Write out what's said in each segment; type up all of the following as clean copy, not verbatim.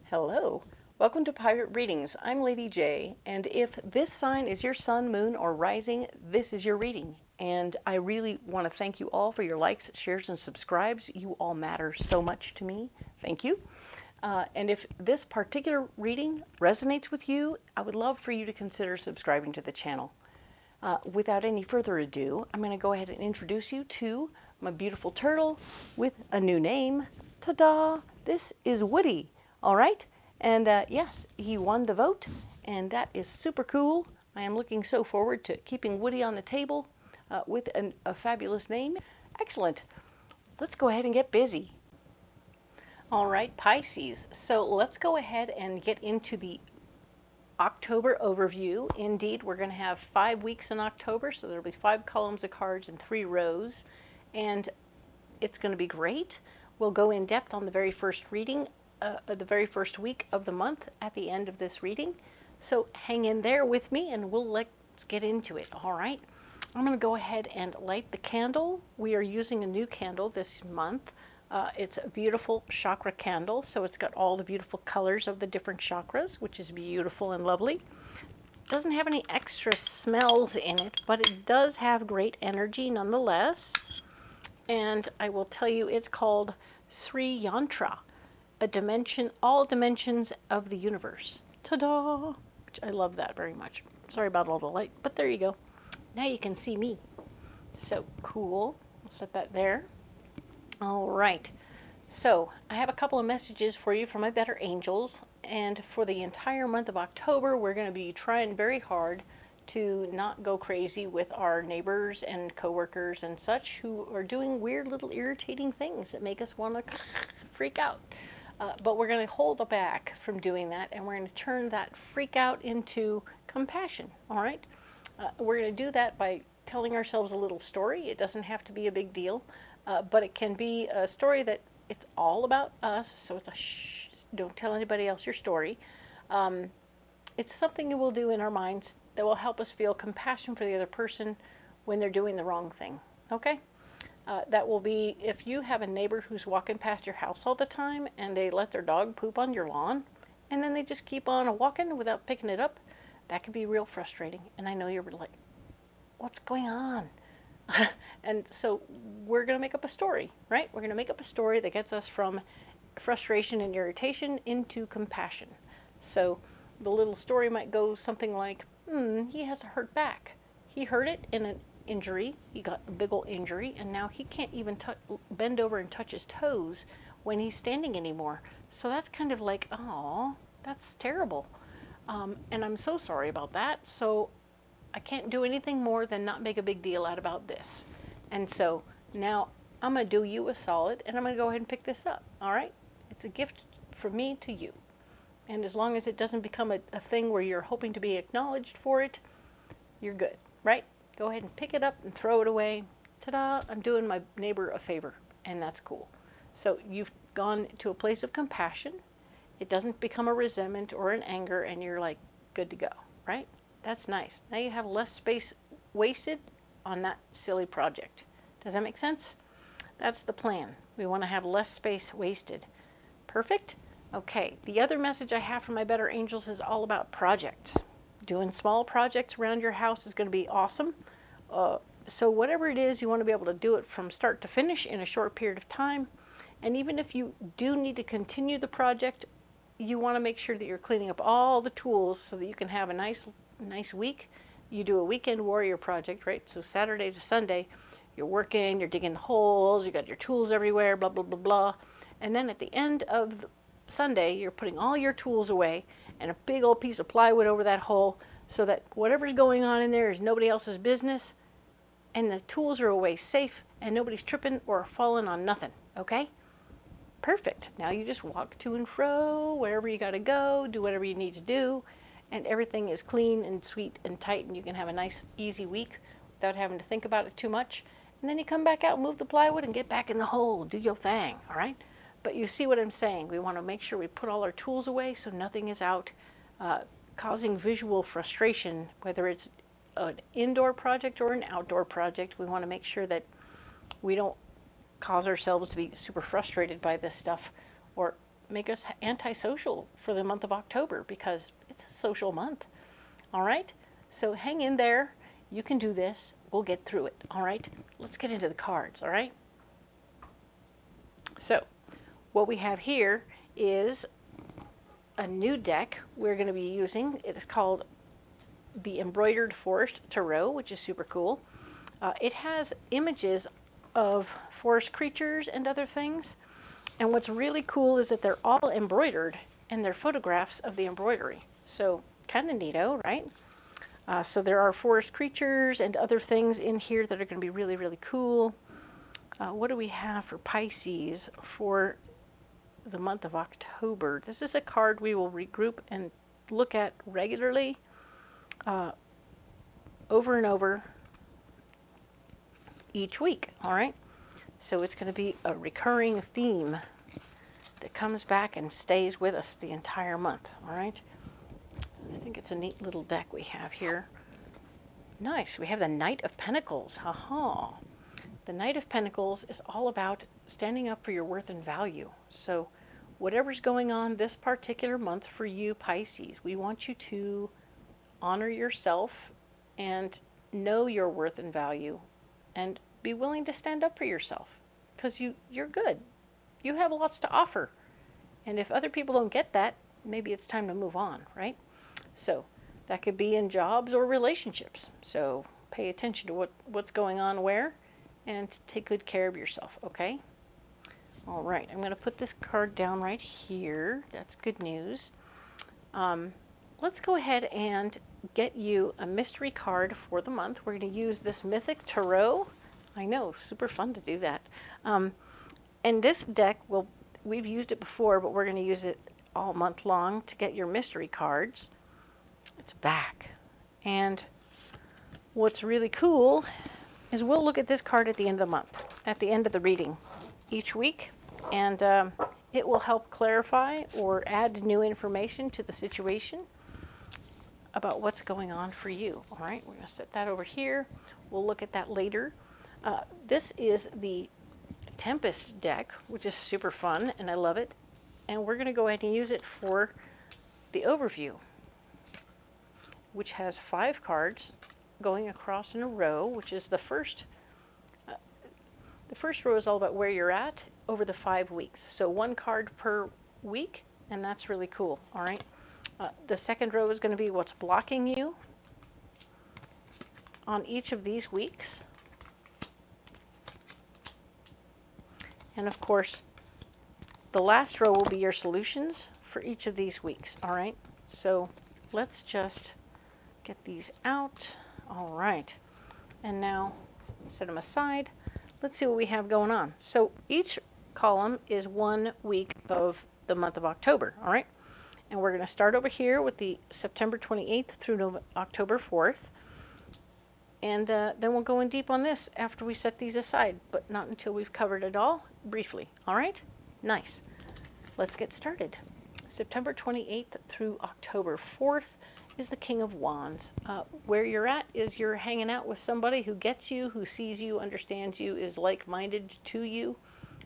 Hello, welcome to Pirate Readings. I'm Lady J, and if this sign is your sun, moon, or rising, this is your reading. And I really want to thank you all for your likes, shares, and subscribes. You all matter so much to me. Thank you. And if this particular reading resonates with you, I would love for you to consider subscribing to the channel. Without any further ado, I'm going to go ahead and introduce you to my beautiful turtle with a new name. Ta-da! This is Woody. All right, and yes, he won the vote, and that is super cool. I am looking so forward to keeping Woody on the table with a fabulous name. Excellent. Let's go ahead and get busy. All right, Pisces. So let's go ahead and get into the October overview. Indeed, we're going to have 5 weeks in October, so there'll be 5 columns of cards and 3 rows, and it's going to be great. We'll go in depth on the very first reading, the very first week of the month at the end of this reading. So hang in there with me and let's get into it. All right. I'm going to go ahead and light the candle. We are using a new candle this month. It's a beautiful chakra candle. So it's got all the beautiful colors of the different chakras, which is beautiful and lovely. It doesn't have any extra smells in it, but it does have great energy nonetheless. And I will tell you, it's called Sri Yantra, a dimension, all dimensions of the universe. Ta-da! Which I love that very much. Sorry about all the light, but there you go. Now you can see me. So cool. I'll set that there. All right. So I have a couple of messages for you from my better angels. And for the entire month of October, we're going to be trying very hard to not go crazy with our neighbors and coworkers and such who are doing weird little irritating things that make us want to freak out. But we're going to hold back from doing that, and we're going to turn that freak out into compassion, all right? We're going to do that by telling ourselves a little story. It doesn't have to be a big deal, but it can be a story that it's all about us, so it's a shh, don't tell anybody else your story. It's something we'll do in our minds that will help us feel compassion for the other person when they're doing the wrong thing, okay? That will be if you have a neighbor who's walking past your house all the time and they let their dog poop on your lawn and then they just keep on walking without picking it up, that can be real frustrating. And I know you're like, what's going on? And so we're going to make up a story, right? We're going to make up a story that gets us from frustration and irritation into compassion. So the little story might go something like, he has a hurt back. He hurt it in an injury. He got a big old injury, and now he can't even bend over and touch his toes when he's standing anymore. So that's kind of like, oh, that's terrible. And I'm so sorry about that. So I can't do anything more than not make a big deal out about this. And so now I'm going to do you a solid, and I'm going to go ahead and pick this up. All right? It's a gift from me to you. And as long as it doesn't become a thing where you're hoping to be acknowledged for it, you're good, right? Go ahead and pick it up and throw it away. Ta-da, I'm doing my neighbor a favor, and that's cool. So you've gone to a place of compassion. It doesn't become a resentment or an anger, and you're like, good to go, right? That's nice. Now you have less space wasted on that silly project. Does that make sense? That's the plan. We want to have less space wasted. Perfect? Okay, the other message I have from my better angels is all about projects. Doing small projects around your house is going to be awesome. So whatever it is, you want to be able to do it from start to finish in a short period of time. And even if you do need to continue the project, you want to make sure that you're cleaning up all the tools so that you can have a nice week. You do a weekend warrior project, right? So Saturday to Sunday, you're working, you're digging holes, you got your tools everywhere, blah, blah, blah, blah. And then at the end of Sunday, you're putting all your tools away and a big old piece of plywood over that hole so that whatever's going on in there is nobody else's business and the tools are away safe and nobody's tripping or falling on nothing, okay? Perfect. Now you just walk to and fro, wherever you got to go, do whatever you need to do, and everything is clean and sweet and tight, and you can have a nice, easy week without having to think about it too much. And then you come back out, move the plywood, and get back in the hole. Do your thing, all right? But you see what I'm saying. We want to make sure we put all our tools away so nothing is out causing visual frustration, whether it's an indoor project or an outdoor project. We want to make sure that we don't cause ourselves to be super frustrated by this stuff or make us antisocial for the month of October because it's a social month. All right? So hang in there. You can do this. We'll get through it. All right? Let's get into the cards. All right? So what we have here is a new deck we're going to be using. It is called the Embroidered Forest Tarot, which is super cool. It has images of forest creatures and other things. And what's really cool is that they're all embroidered and they're photographs of the embroidery. So kind of neato, right? So there are forest creatures and other things in here that are going to be really, really cool. What do we have for Pisces for the month of October? This is a card we will regroup and look at regularly, over and over each week. All right? So it's going to be a recurring theme that comes back and stays with us the entire month. All right? I think it's a neat little deck we have here. Nice. We have the Knight of Pentacles. Ha-ha. The Knight of Pentacles is all about standing up for your worth and value. So whatever's going on this particular month for you, Pisces, we want you to honor yourself and know your worth and value and be willing to stand up for yourself because you're good. You have lots to offer. And if other people don't get that, maybe it's time to move on, right? So that could be in jobs or relationships. So pay attention to what's going on where and take good care of yourself, okay? All right, I'm going to put this card down right here. That's good news. Let's go ahead and get you a mystery card for the month. We're going to use this Mythic Tarot. I know, super fun to do that. And this deck, we've used it before, but we're going to use it all month long to get your mystery cards. It's back. And what's really cool is we'll look at this card at the end of the month, at the end of the reading each week. And it will help clarify or add new information to the situation about what's going on for you. All right, we're going to set that over here. We'll look at that later. This is the Tempest deck, which is super fun, and I love it. And we're going to go ahead and use it for the overview, which has 5 cards going across in a row, which is the first. The first row is all about where you're at over the 5 weeks. So 1 card per week, and that's really cool. All right. The second row is going to be what's blocking you on each of these weeks. And of course, the last row will be your solutions for each of these weeks. All right. So let's just get these out. All right. And now set them aside. Let's see what we have going on. So each column is 1 week of the month of October. All right. And we're going to start over here with the September 28th through October 4th. And then we'll go in deep on this after we set these aside, but not until we've covered it all briefly. All right? Nice. Let's get started. September 28th through October 4th is the King of Wands. Where you're at is you're hanging out with somebody who gets you, who sees you, understands you, is like-minded to you,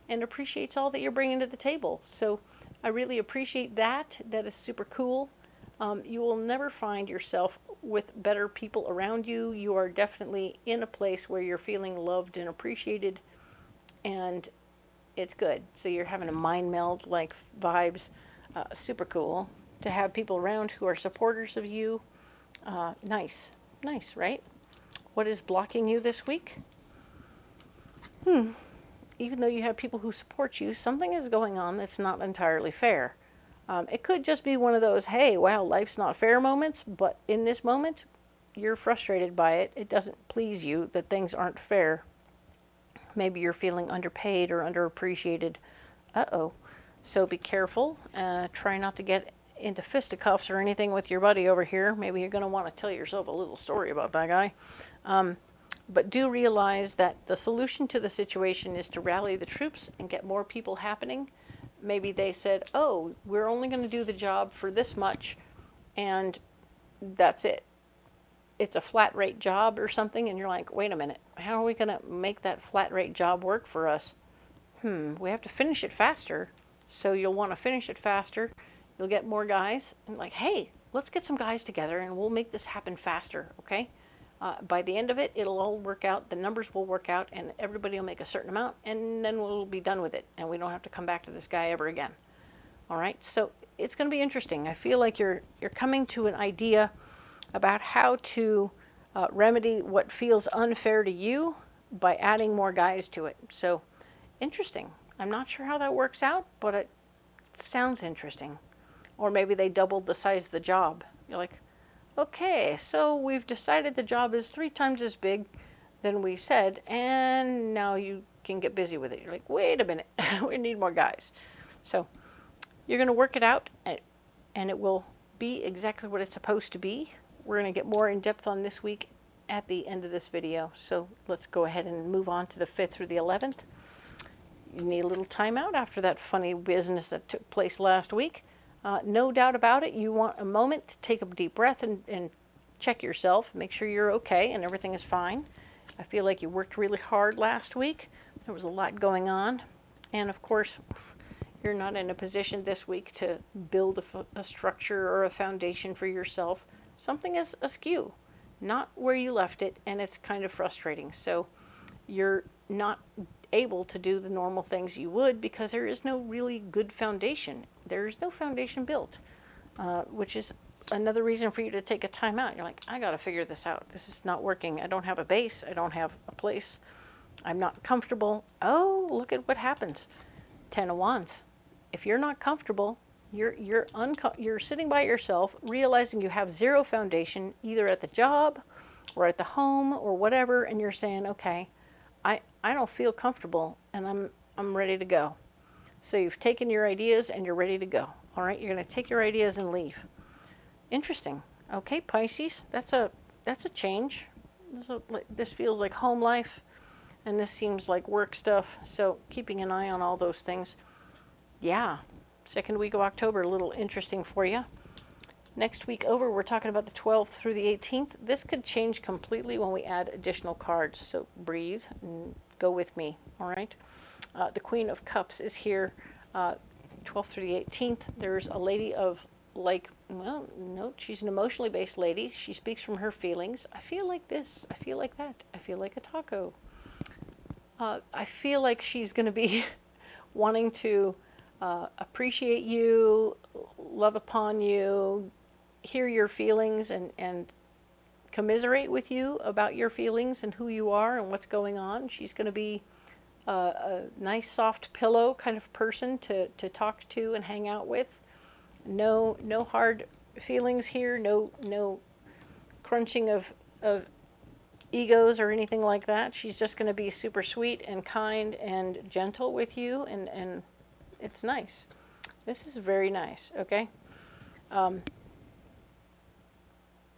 and appreciates all that you're bringing to the table. So I really appreciate that. That is super cool. You will never find yourself with better people around you. You are definitely in a place where you're feeling loved and appreciated, and it's good. So you're having a mind meld like vibes. Super cool to have people around who are supporters of you. Nice, right? What is blocking you this week? Even though you have people who support you, something is going on that's not entirely fair. It could just be one of those, hey, wow, life's not fair moments, but in this moment, you're frustrated by it. It doesn't please you that things aren't fair. Maybe you're feeling underpaid or underappreciated. Uh-oh. So be careful. Try not to get into fisticuffs or anything with your buddy over here. Maybe you're going to want to tell yourself a little story about that guy. But do realize that the solution to the situation is to rally the troops and get more people happening. Maybe they said, oh, we're only going to do the job for this much, and that's it. It's a flat rate job or something, and you're like, wait a minute, how are we going to make that flat rate job work for us? We have to finish it faster. So you'll want to finish it faster. You'll get more guys, and like, hey, let's get some guys together and we'll make this happen faster, okay? By the end of it, it'll all work out, the numbers will work out, and everybody will make a certain amount, and then we'll be done with it, and we don't have to come back to this guy ever again. All right, so it's going to be interesting. I feel like you're coming to an idea about how to remedy what feels unfair to you by adding more guys to it. So interesting. I'm not sure how that works out, but it sounds interesting. Or maybe they doubled the size of the job. You're like, okay, so we've decided the job is 3 times as big than we said, and now you can get busy with it. You're like, wait a minute, we need more guys. So you're going to work it out, and it will be exactly what it's supposed to be. We're going to get more in depth on this week at the end of this video. So let's go ahead and move on to the 5th through the 11th. You need a little time out after that funny business that took place last week. No doubt about it, you want a moment to take a deep breath and check yourself, make sure you're okay and everything is fine. I feel like you worked really hard last week. There was a lot going on. And of course, you're not in a position this week to build a structure or a foundation for yourself. Something is askew, not where you left it, and it's kind of frustrating. So you're not able to do the normal things you would because there is no really good foundation. There is no foundation built, which is another reason for you to take a time out. You're like, I got to figure this out. This is not working. I don't have a base. I don't have a place. I'm not comfortable. Oh, look at what happens. 10 of Wands. If you're not comfortable, you're sitting by yourself, realizing you have zero foundation, either at the job or at the home or whatever, and you're saying, okay, I don't feel comfortable, and I'm ready to go. So you've taken your ideas and you're ready to go. All right, you're going to take your ideas and leave. Interesting. Okay, Pisces, that's a change. This feels like home life, and this seems like work stuff. So keeping an eye on all those things. Yeah, 2nd week of October, a little interesting for you. Next week over, we're talking about the 12th through the 18th. This could change completely when we add additional cards. So breathe and go with me. All right. The Queen of Cups is here, 12th through the 18th. There's a lady of like, well, no, she's an emotionally based lady. She speaks from her feelings. I feel like this. I feel like that. I feel like a taco. I feel like she's going to be wanting to appreciate you, love upon you, hear your feelings, and commiserate with you about your feelings and who you are and what's going on. She's going to be a nice soft pillow kind of person to talk to and hang out with. No hard feelings here. No crunching of egos or anything like that. She's just going to be super sweet and kind and gentle with you, and it's nice. This is very nice. Okay.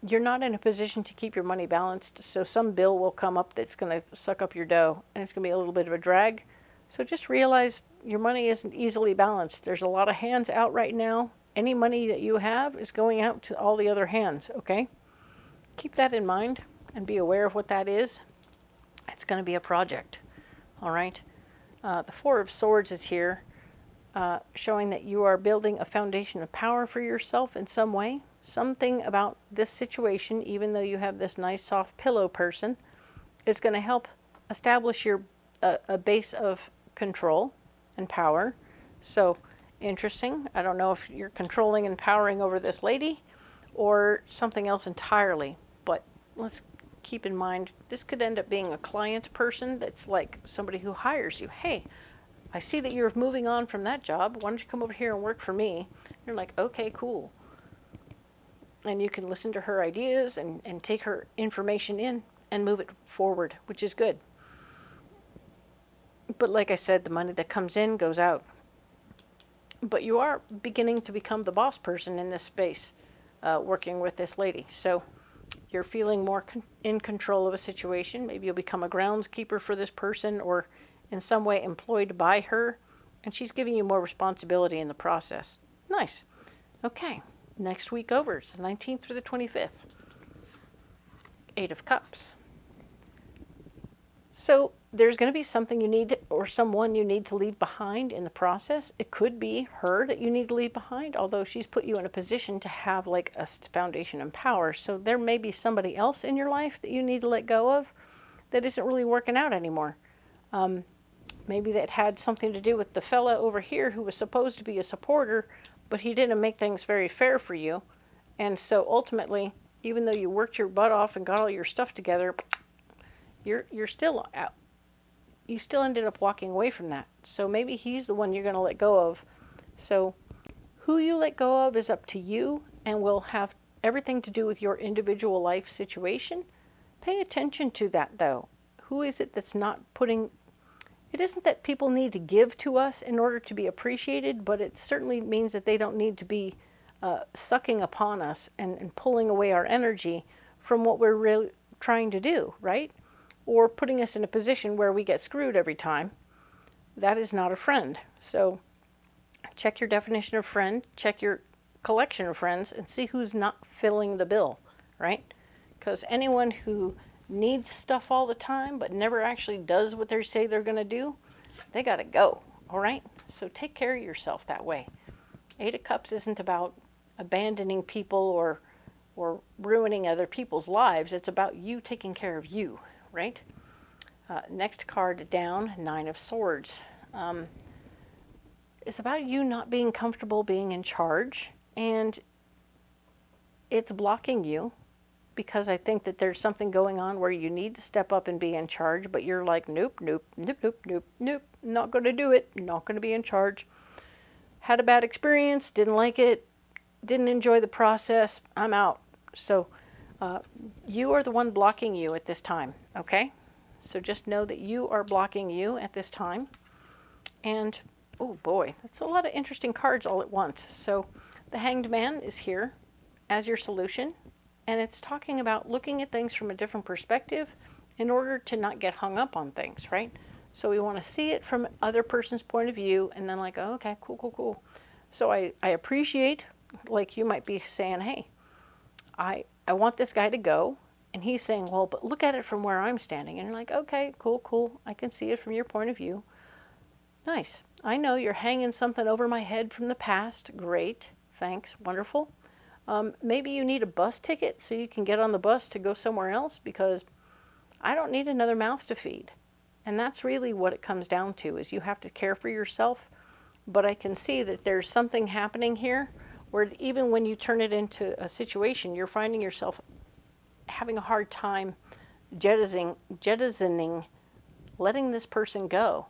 You're not in a position to keep your money balanced, so some bill will come up that's going to suck up your dough, and it's going to be a little bit of a drag. So just realize your money isn't easily balanced. There's a lot of hands out right now. Any money that you have is going out to all the other hands, okay? Keep that in mind and be aware of what that is. It's going to be a project, all right? The Four of Swords is here, showing that you are building a foundation of power for yourself in some way. Something about this situation, even though you have this nice soft pillow person, is going to help establish a base of control and power. So interesting. I don't know if you're controlling and powering over this lady or something else entirely, but let's keep in mind this could end up being a client person that's like somebody who hires you. Hey, I see that you're moving on from that job. Why don't you come over here and work for me? You're like, okay, cool. And you can listen to her ideas and take her information in and move it forward, which is good. But like I said, the money that comes in goes out. But you are beginning to become the boss person in this space, working with this lady. So you're feeling more in control of a situation. Maybe you'll become a groundskeeper for this person or in some way employed by her. And she's giving you more responsibility in the process. Nice. Okay. Next week over, it's the 19th through the 25th. 8 of Cups. So there's going to be something you need or someone you need to leave behind in the process. It could be her that you need to leave behind, although she's put you in a position to have like a foundation and power. So there may be somebody else in your life that you need to let go of that isn't really working out anymore. Maybe that had something to do with the fella over here who was supposed to be a supporter, but he didn't make things very fair for you. And so ultimately, even though you worked your butt off and got all your stuff together, you're still out. You still ended up walking away from that. So maybe he's the one you're going to let go of. So who you let go of is up to you and will have everything to do with your individual life situation. Pay attention to that though. Who is it that's not putting... It isn't that people need to give to us in order to be appreciated, but it certainly means that they don't need to be sucking upon us and pulling away our energy from what we're really trying to do, right? Or putting us in a position where we get screwed every time. That is not a friend. So check your definition of friend, check your collection of friends, and see who's not filling the bill, right? Because anyone who needs stuff all the time but never actually does what they say they're going to do, they got to go, all right? So take care of yourself that way. Eight of Cups isn't about abandoning people or ruining other people's lives. It's about you taking care of you, right? Next card down, Nine of Swords. It's about you not being comfortable being in charge, and it's blocking you because I think that there's something going on where you need to step up and be in charge, but you're like, nope, nope, nope, nope, nope, nope, not going to do it, not going to be in charge. Had a bad experience, didn't like it, didn't enjoy the process, I'm out. So you are the one blocking you at this time, okay? So just know that you are blocking you at this time. And, oh boy, that's a lot of interesting cards all at once. So the Hanged Man is here as your solution. And it's talking about looking at things from a different perspective in order to not get hung up on things, right? So we want to see it from other person's point of view and then like, oh, okay, cool, cool, cool. So I appreciate, like you might be saying, hey, I want this guy to go. And he's saying, well, but look at it from where I'm standing. And you're like, okay, cool, cool. I can see it from your point of view. Nice. I know you're hanging something over my head from the past. Great. Thanks. Wonderful. Maybe you need a bus ticket so you can get on the bus to go somewhere else because I don't need another mouth to feed. And that's really what it comes down to, is you have to care for yourself. But I can see that there's something happening here where even when you turn it into a situation, you're finding yourself having a hard time jettisoning, letting this person go.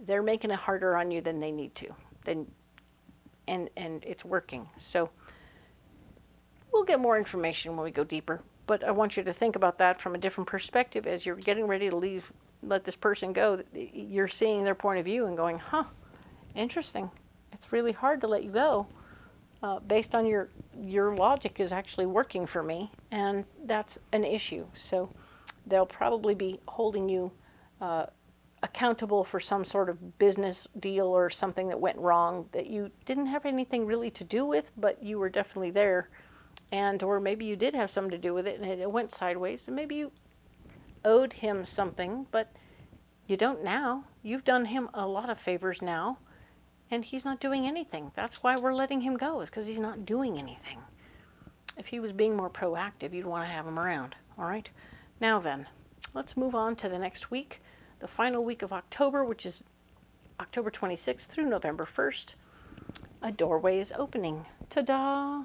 They're making it harder on you than they need to. And it's working. So we'll get more information when we go deeper. But I want you to think about that from a different perspective as you're getting ready to leave, let this person go. You're seeing their point of view and going, huh, interesting. It's really hard to let you go based on your logic is actually working for me. And that's an issue. So they'll probably be holding you accountable for some sort of business deal or something that went wrong that you didn't have anything really to do with, but you were definitely there. And or maybe you did have something to do with it and it went sideways, and maybe you owed him something, but you don't now. You've done him a lot of favors now, and he's not doing anything. That's why we're letting him go, is because he's not doing anything. If he was being more proactive, you'd want to have him around. All right? Now then, let's move on to the next week. The final week of October, which is October 26th through November 1st, a doorway is opening. Ta-da!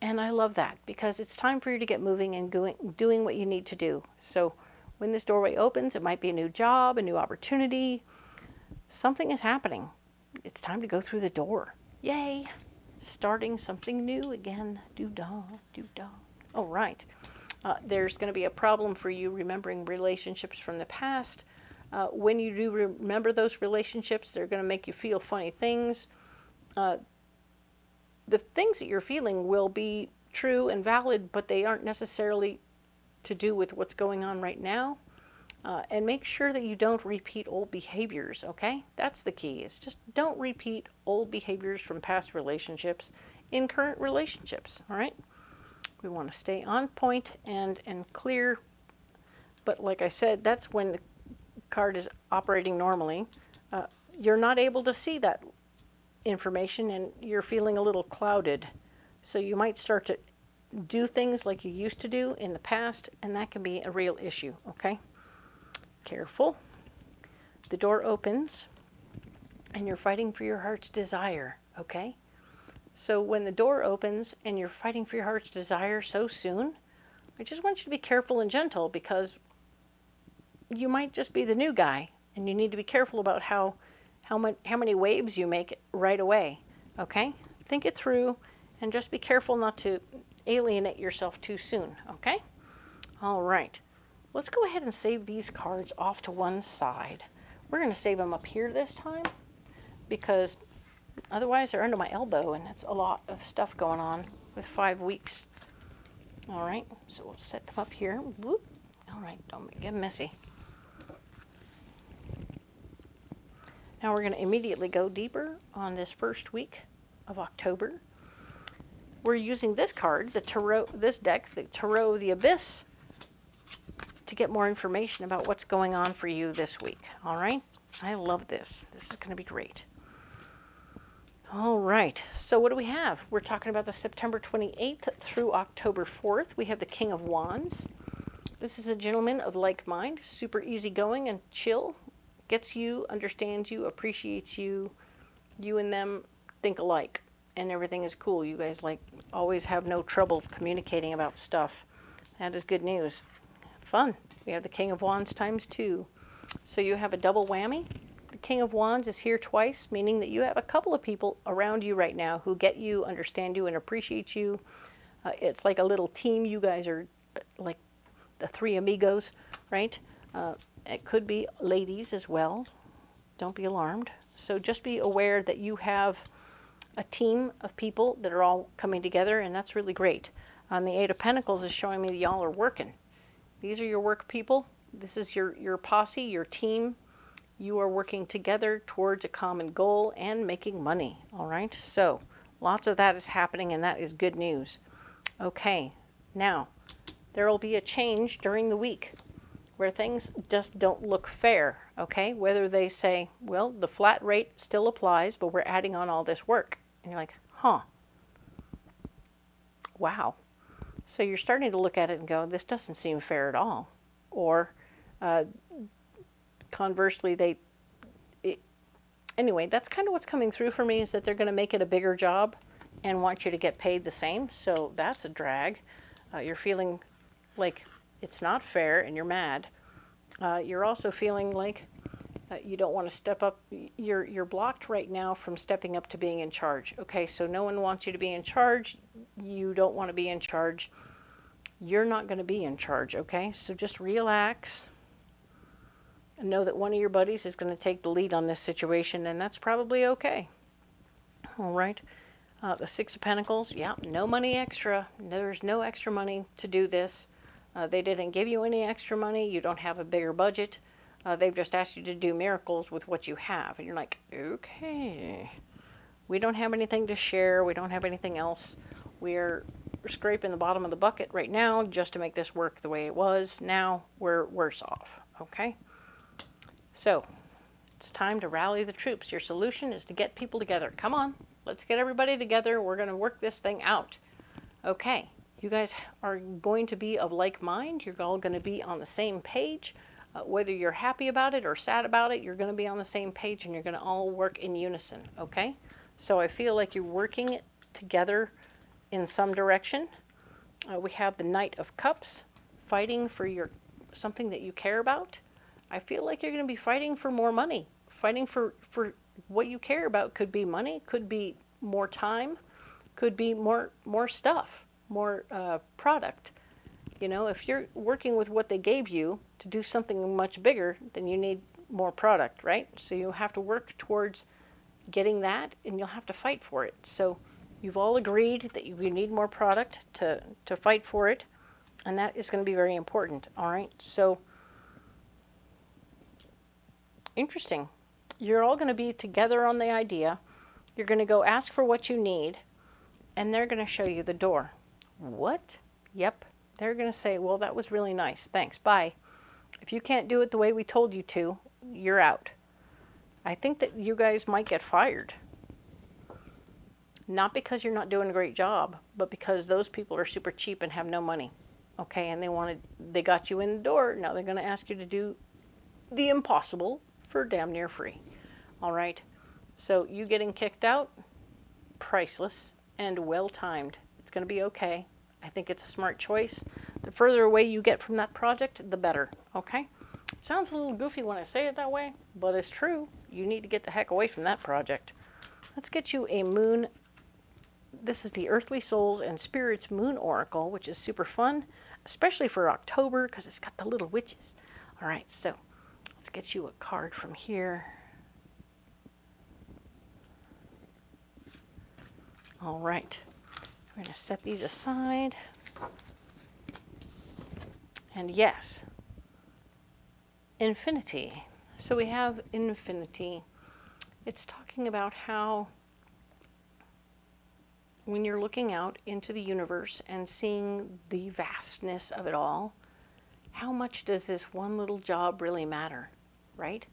And I love that because it's time for you to get moving and doing what you need to do. So when this doorway opens, it might be a new job, a new opportunity. Something is happening. It's time to go through the door. Yay! Starting something new again. Do-da, do-da. All right. There's going to be a problem for you remembering relationships from the past. When you do remember those relationships, they're going to make you feel funny things. The things that you're feeling will be true and valid, but they aren't necessarily to do with what's going on right now. And make sure that you don't repeat old behaviors, okay? That's the key. It's just don't repeat old behaviors from past relationships in current relationships, all right? We want to stay on point and clear. But like I said, that's when card is operating normally, you're not able to see that information and you're feeling a little clouded. So you might start to do things like you used to do in the past, and that can be a real issue, okay? Careful. The door opens and you're fighting for your heart's desire, okay? So when the door opens and you're fighting for your heart's desire so soon, I just want you to be careful and gentle, because you might just be the new guy and you need to be careful about how many waves you make right away, okay? Think it through and just be careful not to alienate yourself too soon, okay? All right, let's go ahead and save these cards off to one side. We're going to save them up here this time, because otherwise they're under my elbow and that's a lot of stuff going on with 5 weeks. All right, so we'll set them up here. Whoop. All right, don't get messy. Now we're going to immediately go deeper on this first week of October. We're using this card, the Tarot, this deck, the Tarot of the Abyss, to get more information about what's going on for you this week. All right, I love this. This is going to be great. All right, so what do we have? We're talking about the September 28th through October 4th. We have the King of Wands. This is a gentleman of like mind, super easygoing and chill. Gets you, understands you, appreciates you. You and them think alike, and everything is cool. You guys like always have no trouble communicating about stuff. That is good news. Fun. We have the King of Wands ×2. So you have a double whammy. The King of Wands is here twice, meaning that you have a couple of people around you right now who get you, understand you, and appreciate you. It's like a little team. You guys are like the three amigos, right? It could be ladies as well. Don't be alarmed. So just be aware that you have a team of people that are all coming together, and that's really great. The Eight of Pentacles is showing me that y'all are working. These are your work people. This is your posse, your team. You are working together towards a common goal and making money, all right? So lots of that is happening, and that is good news. Okay, now there will be a change during the week where things just don't look fair, okay? Whether they say, well, the flat rate still applies, but we're adding on all this work. And you're like, huh, wow. So you're starting to look at it and go, this doesn't seem fair at all. Or conversely, anyway, that's kind of what's coming through for me, is that they're going to make it a bigger job and want you to get paid the same. So that's a drag. You're feeling like it's not fair and you're mad. You're also feeling like you don't want to step up. You're blocked right now from stepping up to being in charge. Okay, so no one wants you to be in charge. You don't want to be in charge. You're not going to be in charge, okay? So just relax and know that one of your buddies is going to take the lead on this situation, and that's probably okay. All right. The Six of Pentacles, yeah, no money extra. There's no extra money to do this. They didn't give you any extra money. You don't have a bigger budget. They've just asked you to do miracles with what you have. And you're like, okay, we don't have anything to share. We don't have anything else. We're scraping the bottom of the bucket right now just to make this work the way it was. Now we're worse off, okay? So it's time to rally the troops. Your solution is to get people together. Come on, let's get everybody together. We're going to work this thing out. Okay, you guys are going to be of like mind. You're all going to be on the same page. Whether you're happy about it or sad about it, you're going to be on the same page, and you're going to all work in unison, okay? So I feel like you're working together in some direction. We have the Knight of Cups, fighting for something that you care about. I feel like you're going to be fighting for more money, fighting for what you care about. Could be money, could be more time, could be more stuff, more product. You know, if you're working with what they gave you to do something much bigger, then you need more product, right? So you have to work towards getting that, and you'll have to fight for it. So you've all agreed that you need more product to fight for it, and that is going to be very important, all right? So interesting. You're all going to be together on the idea. You're going to go ask for what you need, and they're going to show you the door. What? Yep. They're going to say, well, that was really nice. Thanks. Bye. If you can't do it the way we told you to, you're out. I think that you guys might get fired. Not because you're not doing a great job, but because those people are super cheap and have no money. Okay, and they got you in the door. Now they're going to ask you to do the impossible for damn near free. All right. So you getting kicked out, priceless and well timed. It's going to be okay. I think it's a smart choice. The further away you get from that project, the better. Okay. It sounds a little goofy when I say it that way, but it's true. You need to get the heck away from that project. Let's get you a moon. This is the Earthly Souls and Spirits Moon Oracle, which is super fun, especially for October because it's got the little witches. All right, so let's get you a card from here. All right, we're going to set these aside. And yes, infinity. So we have infinity. It's talking about how when you're looking out into the universe and seeing the vastness of it all, how much does this one little job really matter, right?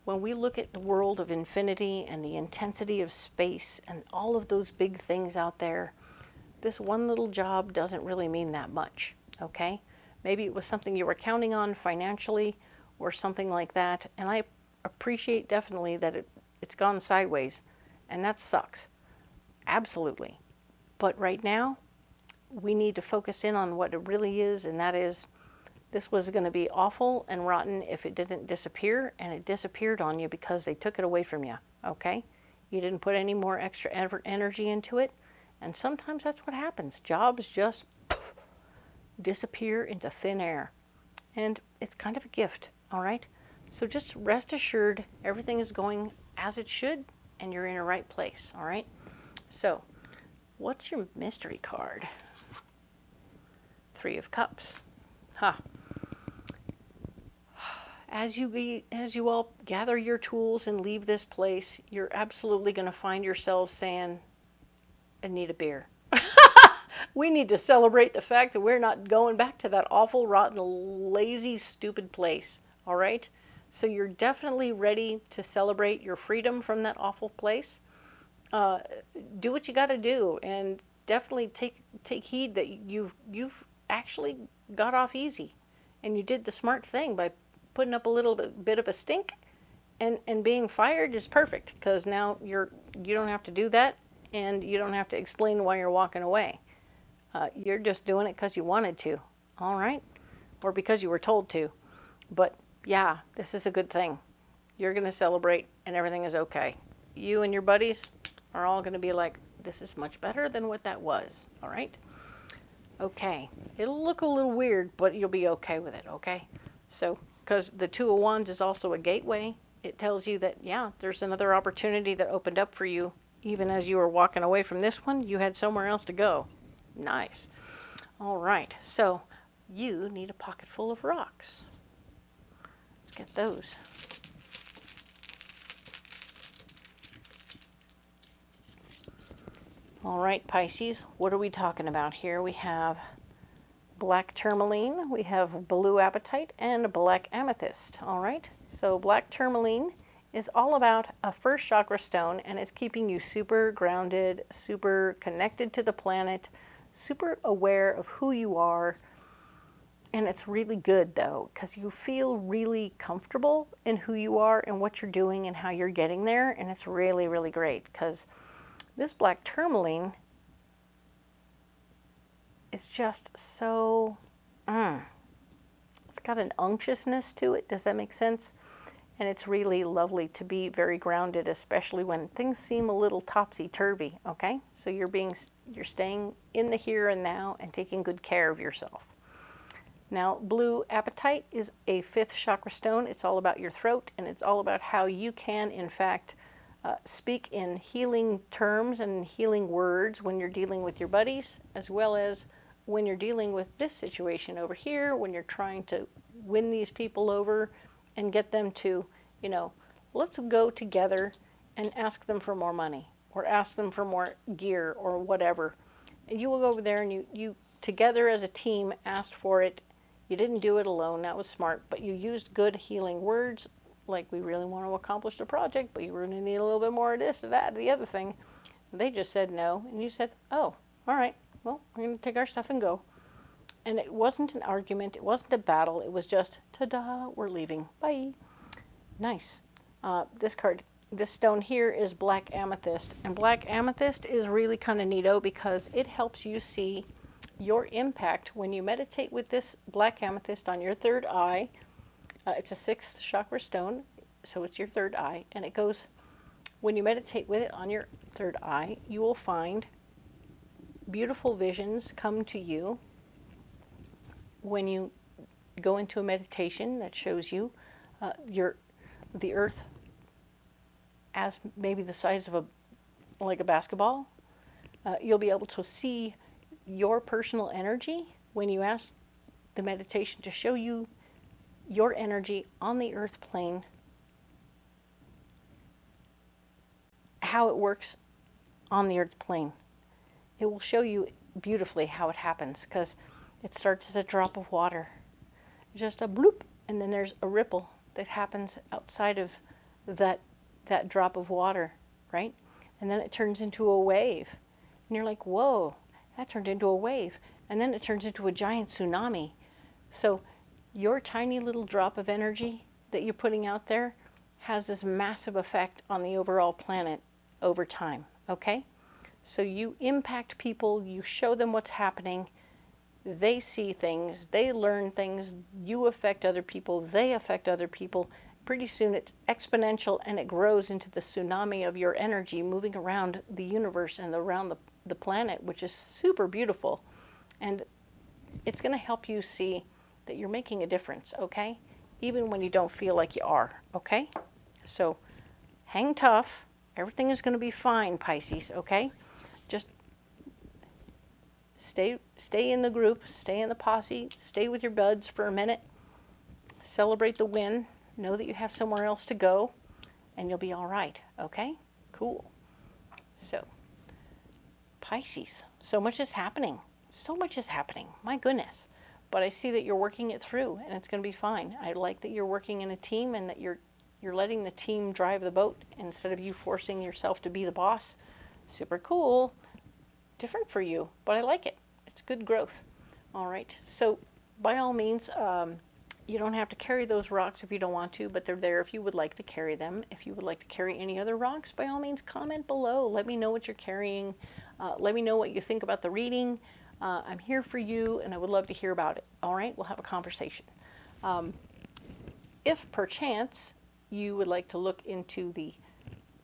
When we look at the world of infinity and the intensity of space and all of those big things out there, this one little job doesn't really mean that much, okay? Maybe it was something you were counting on financially or something like that, and I appreciate definitely that it's gone sideways, and that sucks. Absolutely. But right now, we need to focus in on what it really is, and that is, this was going to be awful and rotten if it didn't disappear, and it disappeared on you because they took it away from you, okay? You didn't put any more extra effort, energy into it, and sometimes that's what happens. Jobs just disappear into thin air, and it's kind of a gift, all right? So just rest assured everything is going as it should, and you're in the right place, all right? So, what's your mystery card? Three of Cups. Huh. As you all gather your tools and leave this place, you're absolutely going to find yourselves saying, I need a beer. We need to celebrate the fact that we're not going back to that awful, rotten, lazy, stupid place. All right? So you're definitely ready to celebrate your freedom from that awful place. Do what you got to do, and definitely take heed that you've actually got off easy, and you did the smart thing by putting up a little bit of a stink, and being fired is perfect because now you don't have to do that, and you don't have to explain why you're walking away. You're just doing it because you wanted to, all right, or because you were told to. But yeah, this is a good thing. You're going to celebrate, and everything is okay. You and your buddies are all going to be like, this is much better than what that was, all right? Okay, it'll look a little weird, but you'll be okay with it, okay? So, because the Two of Wands is also a gateway, it tells you that, yeah, there's another opportunity that opened up for you. Even as you were walking away from this one, you had somewhere else to go. Nice. All right, so you need a pocket full of rocks. Let's get those. All right, Pisces, what are we talking about here? We have black tourmaline, we have blue apatite, and black amethyst. All right, so black tourmaline is all about a first chakra stone, and it's keeping you super grounded, super connected to the planet, super aware of who you are. And it's really good though, because you feel really comfortable in who you are and what you're doing and how you're getting there. And it's really, really great because this black tourmaline is just so, it's got an unctuousness to it. Does that make sense? And it's really lovely to be very grounded, especially when things seem a little topsy-turvy, okay? So you're staying in the here and now and taking good care of yourself. Now, blue apatite is a fifth chakra stone. It's all about your throat, and it's all about how you can, in fact, speak in healing terms and healing words when you're dealing with your buddies, as well as when you're dealing with this situation over here, when you're trying to win these people over and get them to, you know, let's go together and ask them for more money or ask them for more gear or whatever. And you will go over there and you together as a team asked for it, You didn't do it alone. That was smart. But you used good healing words, like we really want to accomplish the project, but you really need a little bit more of this or that, the other thing. They just said no, and you said, oh, all right, well, we're going to take our stuff and go. And it wasn't an argument. It wasn't a battle. It was just, ta-da, we're leaving. Bye. Nice. This card, this stone here is black amethyst. And black amethyst is really kind of neato because it helps you see your impact when you meditate with this black amethyst on your third eye. It's a 6th chakra stone, so it's your third eye. And it goes, when you meditate with it on your third eye, you will find beautiful visions come to you when you go into a meditation that shows you the earth as maybe the size of like a basketball. You'll be able to see your personal energy when you ask the meditation to show you your energy on the earth plane, how it works on the earth plane. It will show you beautifully how it happens, because it starts as a drop of water, just a bloop, and then there's a ripple that happens outside of that drop of water, right? And then it turns into a wave, and you're like, whoa, that turned into a wave, and then it turns into a giant tsunami. So your tiny little drop of energy that you're putting out there has this massive effect on the overall planet over time, okay? So you impact people, you show them what's happening, they see things, they learn things, you affect other people, they affect other people. Pretty soon it's exponential, and it grows into the tsunami of your energy moving around the universe and around the planet, which is super beautiful. And it's going to help you see that you're making a difference, okay? Even when you don't feel like you are, okay? So hang tough. Everything is going to be fine, Pisces, okay? Just stay in the group, stay in the posse, stay with your buds for a minute, celebrate the win, know that you have somewhere else to go, and you'll be all right, okay? Cool. So, Pisces, so much is happening. So much is happening. My goodness. But I see that you're working it through, and it's going to be fine. I like that you're working in a team, and that you're letting the team drive the boat instead of you forcing yourself to be the boss. Super cool. Different for you, but I like it. It's good growth. All right. So by all means, you don't have to carry those rocks if you don't want to, but they're there if you would like to carry them. If you would like to carry any other rocks, by all means, comment below. Let me know what you're carrying. Let me know what you think about the reading. I'm here for you, and I would love to hear about it. All right, we'll have a conversation. If perchance you would like to look into the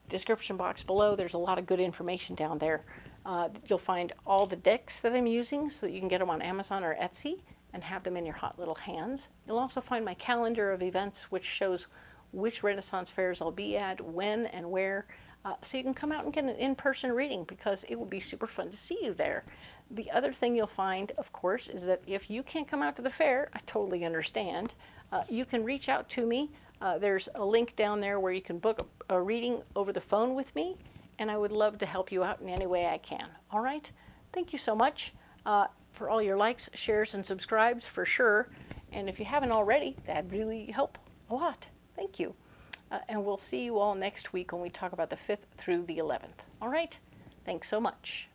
description box below, there's a lot of good information down there. You'll find all the decks that I'm using so that you can get them on Amazon or Etsy and have them in your hot little hands. You'll also find my calendar of events, which shows which Renaissance fairs I'll be at, when and where, so you can come out and get an in-person reading, because it will be super fun to see you there. The other thing you'll find, of course, is that if you can't come out to the fair, I totally understand. You can reach out to me. There's a link down there where you can book a reading over the phone with me, and I would love to help you out in any way I can. All right? Thank you so much for all your likes, shares, and subscribes, for sure. And if you haven't already, that'd really help a lot. Thank you. And we'll see you all next week when we talk about the 5th through the 11th. All right? Thanks so much.